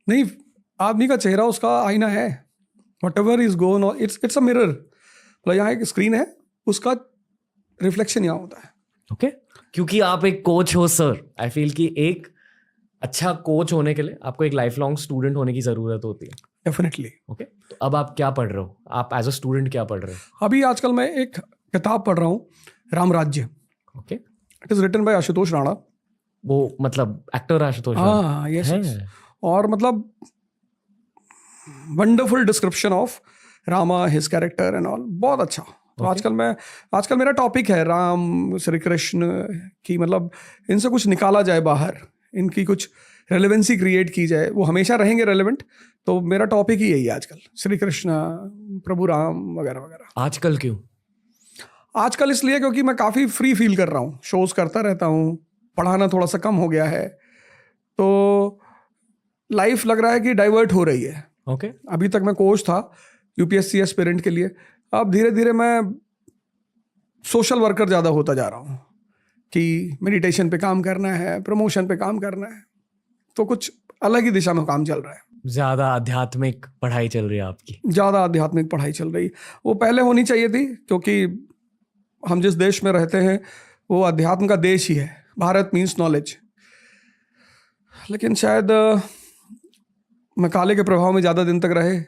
नहीं, आदमी का चेहरा उसका आईना है। Whatever is gone on, it's a mirror. मतलब यहाँ एक स्क्रीन है, उसका रिफ्लेक्शन यहाँ होता है। ओके क्योंकि आप एक कोच हो सर, आई फील कि एक अच्छा कोच होने के लिए आपको एक लाइफ लॉन्ग स्टूडेंट होने की जरूरत होती है। डेफिनेटली। ओके तो अब आप क्या पढ़ रहे हो? आप एज अ स्टूडेंट क्या पढ़ रहे हो? अभी आजकल मैं एक किताब पढ़ रहा हूँ, Ramrajya. Okay it is written by Ashutosh Rana. वो मतलब एक्टर आशुतोष हाँ, यस। है। और मतलब wonderful description of Rama, his character and all, बहुत अच्छा। तो आजकल मेरा टॉपिक है राम, श्री कृष्ण की, मतलब इनसे कुछ निकाला जाए बाहर, इनकी कुछ रेलेवेंसी क्रिएट की जाए। वो हमेशा रहेंगे रेलेवेंट, तो मेरा टॉपिक ही यही है आजकल, श्री कृष्ण, प्रभु राम वगैरह वगैरह। आजकल क्यों? आजकल इसलिए क्योंकि मैं काफ़ी फ्री फील कर रहा हूँ, शोज़ करता रहता हूँ, पढ़ाना थोड़ा सा कम हो गया है, तो लाइफ लग रहा है कि डाइवर्ट हो रही है। ओके अभी तक मैं कोच था यूपीएससी एस्पिरेंट के लिए, अब धीरे धीरे मैं सोशल वर्कर ज़्यादा होता जा रहा हूँ कि मेडिटेशन पे काम करना है, प्रमोशन पे काम करना है, तो कुछ अलग ही दिशा में काम चल रहा है। ज्यादा आध्यात्मिक पढ़ाई चल रही है आपकी? ज़्यादा आध्यात्मिक पढ़ाई चल रही, वो पहले होनी चाहिए थी, क्योंकि हम जिस देश में रहते हैं वो अध्यात्म का देश ही है। Bharat means knowledge. लेकिन शायद मैं काले के प्रभाव में ज़्यादा दिन तक रहे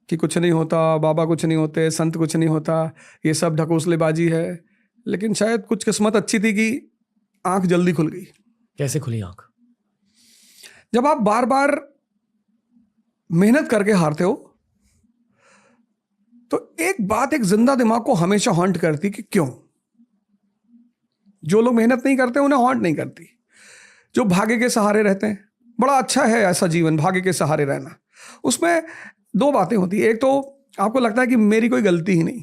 कि कुछ नहीं होता, बाबा कुछ नहीं होते, संत कुछ नहीं होता, ये सब ढकोसलेबाजी है। लेकिन शायद कुछ किस्मत अच्छी थी कि आंख जल्दी खुल गई। कैसे खुली आंख? जब आप बार बार मेहनत करके हारते हो तो एक बात, एक जिंदा दिमाग को हमेशा हॉन्ट करती कि क्यों। जो लोग मेहनत नहीं करते उन्हें हॉन्ट नहीं करती। जो भाग्य के सहारे रहते हैं, बड़ा अच्छा है ऐसा जीवन, भाग्य के सहारे रहना। उसमें दो बातें होती है, एक तो आपको लगता है कि मेरी कोई गलती ही नहीं,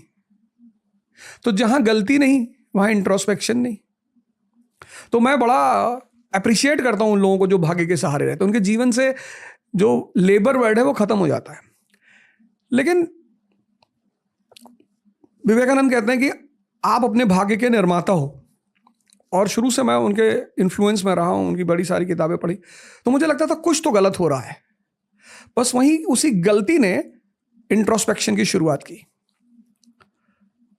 तो जहां गलती नहीं वहां इंट्रोस्पेक्शन नहीं। तो मैं बड़ा अप्रिशिएट करता हूं उन लोगों को जो भाग्य के सहारे रहते हैं, उनके जीवन से जो लेबर वर्ड है वो खत्म हो जाता है। लेकिन विवेकानंद कहते हैं कि आप अपने भाग्य के निर्माता हो, और शुरू से मैं उनके इन्फ्लुएंस में रहा हूं, उनकी बड़ी सारी किताबें पढ़ी, तो मुझे लगता था कुछ तो गलत हो रहा है। बस वहीं उसी गलती ने इंट्रोस्पेक्शन की शुरुआत की,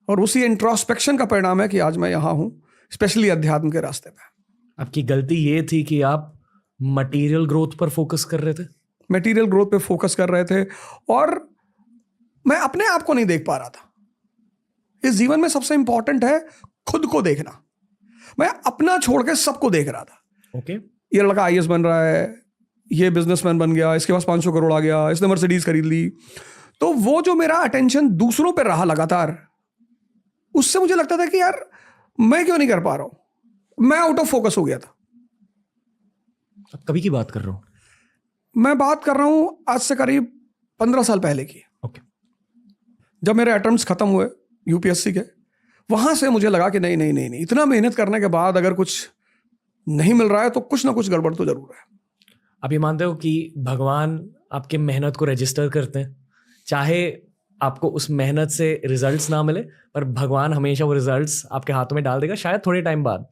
और उसी इंट्रोस्पेक्शन का परिणाम है कि आज मैं यहां हूं, स्पेशली अध्यात्म के रास्ते में। आपकी गलती ये थी कि आप मटेरियल ग्रोथ पर फोकस कर रहे थे? मटेरियल ग्रोथ पे फोकस कर रहे थे, और मैं अपने आप को नहीं देख पा रहा था। इस जीवन में सबसे इंपॉर्टेंट है खुद को देखना। मैं अपना छोड़ के सबको देख रहा था। ओके ये लड़का आईएएस बन रहा है, ये बिजनेसमैन बन गया, इसके पास 500 करोड़ आ गया, इसने मर्सिडीज खरीद ली, तो वो जो मेरा अटेंशन दूसरों पे रहा लगातार, उससे मुझे लगता था कि यार मैं क्यों नहीं कर पा रहा हूं। मैं आउट ऑफ फोकस हो गया था। अब कभी की बात कर रहा हूँ? मैं बात कर रहा हूं आज से करीब 15 साल पहले की। ओके जब मेरे अटेम्प्ट्स खत्म हुए यूपीएससी के, वहां से मुझे लगा कि नहीं नहीं नहीं नहीं, इतना मेहनत करने के बाद अगर कुछ नहीं मिल रहा है तो कुछ ना कुछ गड़बड़ तो जरूर है। आप ये मानते हो कि भगवान आपके मेहनत को रजिस्टर करते हैं? चाहे आपको उस मेहनत से रिजल्ट्स ना मिले, पर भगवान हमेशा वो रिजल्ट्स आपके हाथों में डाल देगा, शायद थोड़े टाइम बाद,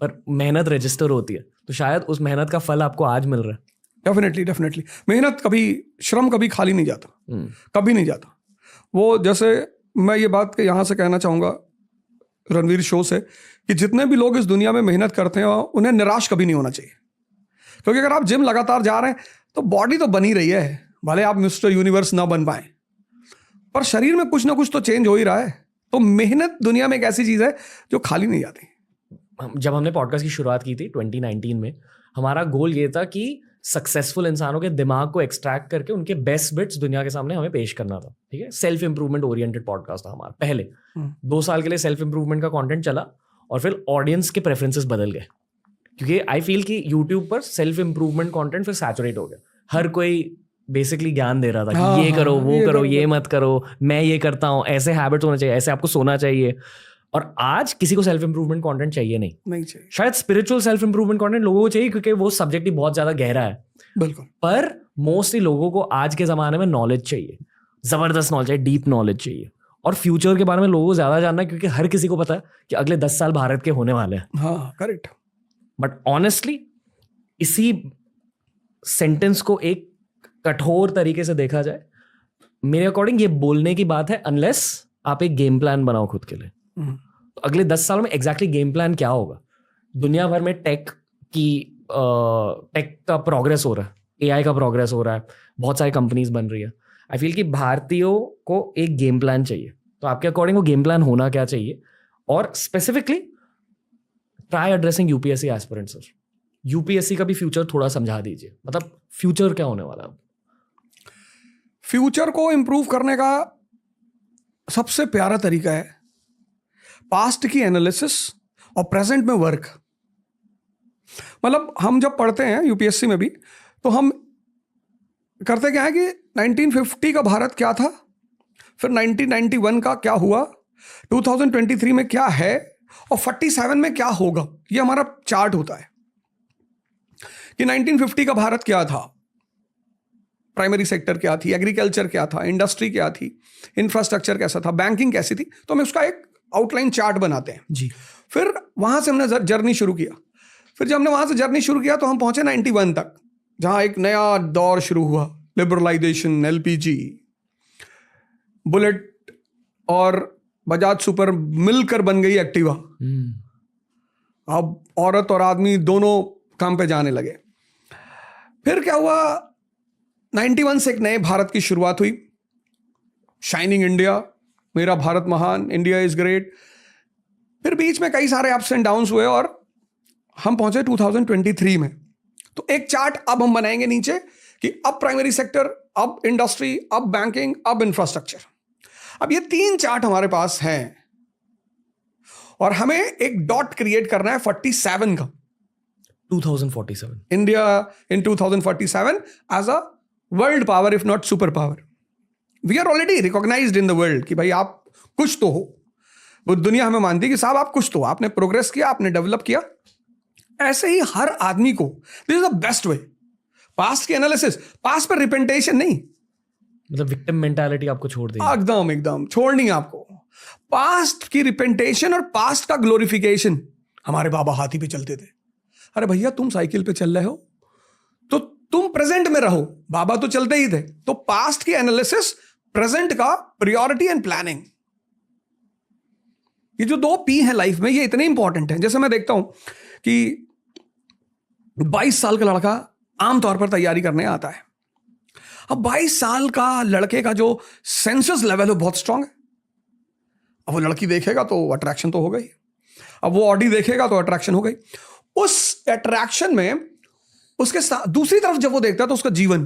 पर मेहनत रजिस्टर होती है, तो शायद उस मेहनत का फल आपको आज मिल रहा है। Definitely definitely. मेहनत कभी, श्रम कभी खाली नहीं जाता, कभी नहीं जाता। वो जैसे मैं ये बात यहाँ से कहना चाहूँगा रणवीर शो से, कि जितने भी लोग इस दुनिया में मेहनत करते हैं उन्हें निराश कभी नहीं होना चाहिए। क्योंकि अगर आप जिम लगातार जा रहे हैं तो बॉडी तो बनी रही है, भले आप मिस्टर यूनिवर्स ना बन पाए, पर शरीर में कुछ ना कुछ तो चेंज हो ही रहा है। तो मेहनत दुनिया में एक ऐसी चीज है जो खाली नहीं जाती। जब हमने पॉडकास्ट की शुरुआत की थी 2019 में, हमारा गोल ये था कि सक्सेसफुल इंसानों के दिमाग को एक्सट्रैक्ट करके उनके बेस्ट बिट्स दुनिया के सामने हमें पेश करना था। ठीक है, सेल्फ इंप्रूवमेंट ओरिएंटेड पॉडकास्ट था हमारा। पहले 2 साल के लिए सेल्फ इंप्रूवमेंट का कंटेंट चला, और फिर ऑडियंस के प्रेफरेंसेस बदल गए, क्योंकि आई फील कि यूट्यूब पर सेल्फ इंप्रूवमेंट कंटेंट फिर सैचुरेट हो गया। हर कोई बेसिकली ज्ञान दे रहा था कि ये करो, वो करो, ये मत करो, मैं ये करता हूँ, ऐसे हैबिट्स होने चाहिए, ऐसे आपको सोना चाहिए। और आज किसी को सेल्फ इंप्रूवमेंट कंटेंट चाहिए नहीं चाहिए। शायद स्पिरिचुअल सेल्फ इंप्रूवमेंट कंटेंट लोगों को चाहिए, क्योंकि वो सब्जेक्ट ही बहुत ज्यादा गहरा है। बिल्कुल। पर मोस्टली लोगों को आज के जमाने में नॉलेज चाहिए, जबरदस्त नॉलेज चाहिए, डीप नॉलेज चाहिए, और फ्यूचर के बारे में लोगों को ज्यादा जानना है, क्योंकि हर किसी को पता है कि अगले 10 साल भारत के होने वाले हैं। हाँ, करेक्ट। बट ऑनेस्टली इसी सेंटेंस को एक कठोर तरीके से देखा जाए, मेरे अकॉर्डिंग ये बोलने की बात है, अनलेस आप एक गेम प्लान बनाओ खुद के लिए। तो अगले 10 सालों में एग्जैक्टली गेम प्लान क्या होगा? दुनिया भर में टेक का प्रोग्रेस हो रहा है, एआई का प्रोग्रेस हो रहा है, बहुत सारी कंपनीज बन रही है। आई फील कि भारतीयों को एक गेम प्लान चाहिए। तो आपके अकॉर्डिंग वो गेम प्लान होना क्या चाहिए? और specifically try addressing UPSC aspirants sir. UPSC का भी फ्यूचर थोड़ा समझा दीजिए, मतलब फ्यूचर क्या होने वाला है? फ्यूचर को इंप्रूव करने का सबसे प्यारा तरीका है पास्ट की एनालिसिस और प्रेजेंट में वर्क। मतलब हम जब पढ़ते हैं यूपीएससी में भी, तो हम करते क्या है कि 1950 का भारत क्या था, फिर 1991 का क्या हुआ, 2023 में क्या है और 47 में क्या होगा। ये हमारा चार्ट होता है कि 1950 का भारत क्या था, प्राइमरी सेक्टर क्या थी, एग्रीकल्चर क्या था, इंडस्ट्री क्या थी, इंफ्रास्ट्रक्चर कैसा था, बैंकिंग कैसी थी। तो हम उसका एक आउटलाइन चार्ट बनाते हैं जी। फिर वहां से हमने जर्नी शुरू किया। फिर जब हमने वहां से जर्नी शुरू किया तो हम पहुंचे 91 तक, जहां एक नया दौर शुरू हुआ, लिबरलाइजेशन, एलपीजी, बुलेट और बजाज सुपर मिलकर बन गई एक्टिवा। अब औरत और आदमी दोनों काम पे जाने लगे। फिर क्या हुआ, 91 से एक नए भारत की शुरुआत हुई, शाइनिंग इंडिया, मेरा भारत महान, इंडिया इज ग्रेट। फिर बीच में कई सारे अप्स एंड डाउन्स हुए और हम पहुंचे 2023 में। तो एक चार्ट अब हम बनाएंगे नीचे कि अब प्राइमरी सेक्टर, अब इंडस्ट्री, अब बैंकिंग, अब इंफ्रास्ट्रक्चर। अब ये 3 चार्ट हमारे पास हैं और हमें एक डॉट क्रिएट करना है 47 का, 2047 India in 2047 as a world power, if not super power. We are already recognised in the world कि भाई आप कुछ तो हो। वो दुनिया हमें मानती है कि साहब आप कुछ तो हो, आपने प्रोग्रेस किया, आपने डेवलप किया। ऐसे ही हर आदमी को this is the best way. Past की एनालिसिस, पास्ट पर रिपेंटेशन नहीं, मतलब विक्टिम मेंटालिटी आपको छोड़ देगी। एकदम एकदम छोड़नी है आपको। पास्ट की रिपेंटेशन और पास्ट का ग्लोरिफिकेशन। हमारे बाबा हाथी पे चलते थे, अरे भैया तुम साइकिल पे चल रहे हो तो तुम प्रेजेंट में रहो, बाबा तो चलते ही थे। तो पास्ट की एनालिसिस, प्रेजेंट का प्रियोरिटी एंड प्लानिंग, ये जो 2 P हैं लाइफ में, ये इतने इंपॉर्टेंट हैं। जैसे मैं देखता हूं कि 22 साल का लड़का आमतौर पर तैयारी करने आता है। अब 22 साल का लड़के का जो सेंसस लेवल है बहुत स्ट्रांग है। अब वो लड़की देखेगा तो अट्रैक्शन तो हो गई, अब वो ऑडी देखेगा तो अट्रैक्शन हो गई। उस अट्रैक्शन में उसके साथ दूसरी तरफ जब वो देखता है तो उसका जीवन।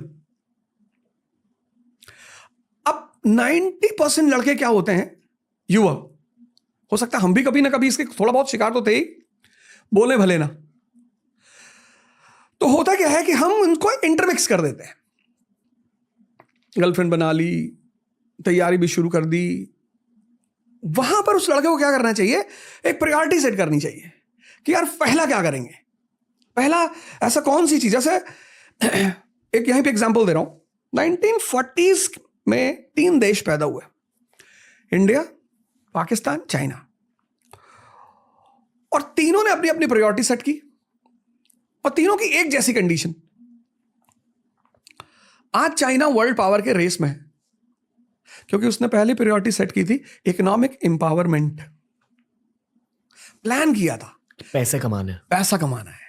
अब 90% लड़के क्या होते हैं, युवा। हो सकता है हम भी कभी ना कभी इसके थोड़ा बहुत शिकार तो थे ही, बोले भले ना। तो होता क्या है कि हम उनको इंटरमिक्स कर देते हैं, गर्लफ्रेंड बना ली, तैयारी भी शुरू कर दी। वहां पर उस लड़के को क्या करना चाहिए, एक प्रायोरिटी सेट करनी चाहिए कि यार पहला क्या करेंगे। पहला ऐसा कौन सी चीज, जैसे एक यहीं पे एग्जांपल दे रहा हूं। 1940s में 3 देश पैदा हुए, इंडिया, पाकिस्तान, चाइना, और तीनों ने अपनी अपनी प्रायोरिटी सेट की और तीनों की एक जैसी कंडीशन। आज चाइना वर्ल्ड पावर के रेस में है क्योंकि उसने पहली प्रायोरिटी सेट की थी इकोनॉमिक एम्पावरमेंट। प्लान किया था पैसे कमाने, पैसा कमाना है,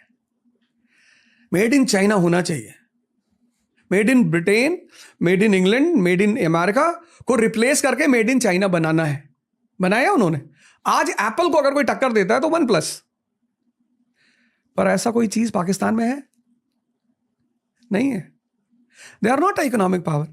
मेड इन चाइना होना चाहिए। Made in Britain, made in England, made in America को रिप्लेस करके मेड इन चाइना बनाना है। बनाया उन्होंने। आज एप्पल को अगर कोई टक्कर देता है तो OnePlus, पर ऐसा कोई चीज पाकिस्तान में है नहीं है। They are not economic power.